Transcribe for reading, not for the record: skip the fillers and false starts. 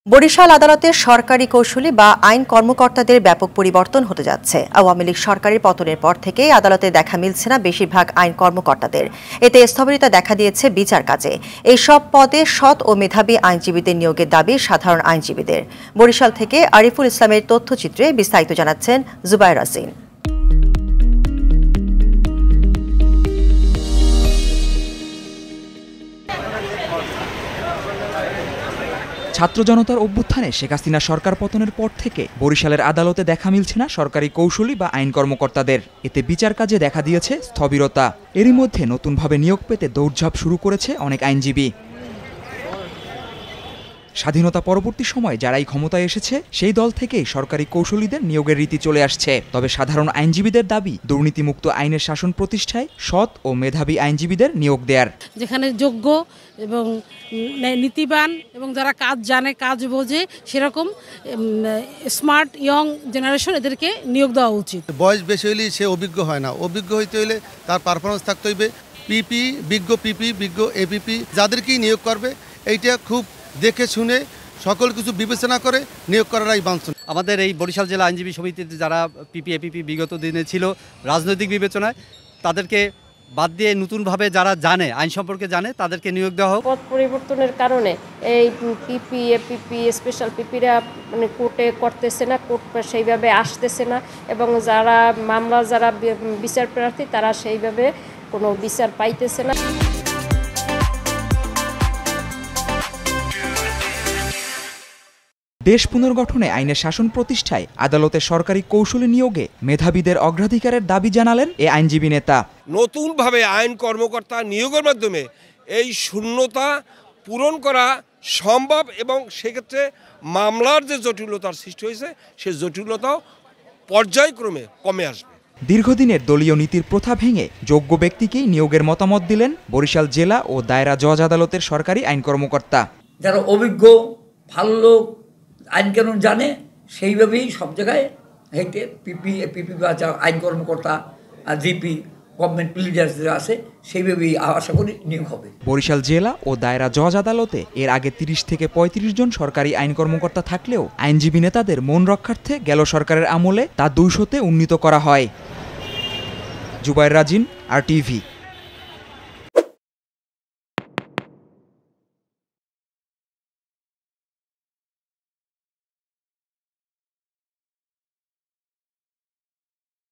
বরিশাল আদালতের সরকারি কৌশলী বা আইন কর্মকর্তাদের ব্যাপক পরিবর্তন হতে যাচ্ছে। আওয়ামী লীগ সরকারের পতনের পর থেকেই আদালতে দেখা মিলছে না বেশিরভাগ আইন কর্মকর্তাদের। এতে স্থবিরতা দেখা দিয়েছে বিচার কাজে। এই সব পদে সৎ ও মেধাবী আইনজীবীদের নিয়োগের দাবি সাধারণ আইনজীবীদের। বরিশাল থেকে আরিফুল ইসলামের তথ্যচিত্রে বিস্তারিত জানাচ্ছেন জুবায়ের রাজিন। ছাত্র জনতার অভ্যুত্থানে শেখ হাসিনা সরকার পতনের পর থেকে বরিশালের আদালতে দেখা মিলছে না সরকারি কৌশলী বা আইন কর্মকর্তাদের। এতে বিচার কাজে দেখা দিয়েছে স্থবিরতা। এরই মধ্যে নতুনভাবে নিয়োগ পেতে দৌড়ঝাঁপ শুরু করেছে অনেক আইনজীবী। স্বাধীনতা পরবর্তী সময় যারাই ক্ষমতায় এসেছে সেই দল থেকেই সরকারি কৌশলীদের নিয়োগের রীতি চলে আসছে। তবে সাধারণ আইনজীবীদের দাবি দুর্নীতিমুক্ত আইনের শাসন প্রতিষ্ঠায় সৎ ও মেধাবী আইনজীবীদের নিয়োগ দেয়ার। যেখানে যোগ্য এবং নীতিবান এবং যারা কাজ জানে, কাজ বোঝে, সেরকম স্মার্ট ইয়ং জেনারেশন এদেরকে নিয়োগ দেওয়া উচিত। বয়স বেশি হলে সে অভিজ্ঞ হয় না, অভিজ্ঞ হইতে হলে তার পারফরমেন্স থাকতে হইবে। বিজ্ঞ এপিপি যাদেরকেই নিয়োগ করবে এইটা খুব দেখে শুনে সকল কিছু বিবেচনা করে নিয়োগ করাটাই বাঞ্ছনীয়। আমাদের এই বরিশাল জেলা আইনজীবী সমিতিতে যারা এপিপি বিগত দিনে ছিল রাজনৈতিক বিবেচনায়, তাদেরকে বাদ দিয়ে নতুনভাবে যারা জানে, আইন সম্পর্কে জানে, তাদেরকে নিয়োগ দেওয়া হোক। পদ পরিবর্তনের কারণে এই এপিপি স্পেশাল পিপিরা কোর্টে করতেছে না, কোর্ট সেইভাবে আসতেছে না, এবং যারা বিচার প্রার্থী তারা সেইভাবে কোনো বিচার পাইতেছে না। দেশ পুনর্গঠনে আইনের শাসন প্রতিষ্ঠায় আদালতে সরকারি কৌশলী নিয়োগে মেধাবীদের অগ্রাধিকারের দাবি জানালেন এ আইনজীবী নেতা। নতুনভাবে আইন কর্মকর্তা নিয়োগের মাধ্যমে এই শূন্যতা পূরণ করা সম্ভব, এবং সেক্ষেত্রে মামলার যে জটিলতার সৃষ্টি হয়েছে সেই জটিলতাও পর্যায়ক্রমে কমে আসবে। দীর্ঘদিনের দলীয় নীতির প্রথা ভেঙে যোগ্য ব্যক্তিকেই নিয়োগের মতামত দিলেন বরিশাল জেলা ও দায়রা জজ আদালতের সরকারি আইন কর্মকর্তা। যারা অভিজ্ঞ, ভালো লোক, আইন কানুন জানে, সেইভাবেই সব জায়গায় হেঁটে পিপি বা আইন কর্মকর্তা, জিপি, গভর্নমেন্ট লিডার্স যারা আছে সেইভাবেই আশা করি নিয়োগ হবে। বরিশাল জেলা ও দায়রা জজ আদালতে এর আগে 30 থেকে 35 জন সরকারি আইন কর্মকর্তা থাকলেও আইনজীবী নেতাদের মন রক্ষার্থে গেল সরকারের আমলে তা 200-তে উন্নীত করা হয়। জুবায়ের রাজিন, RTV।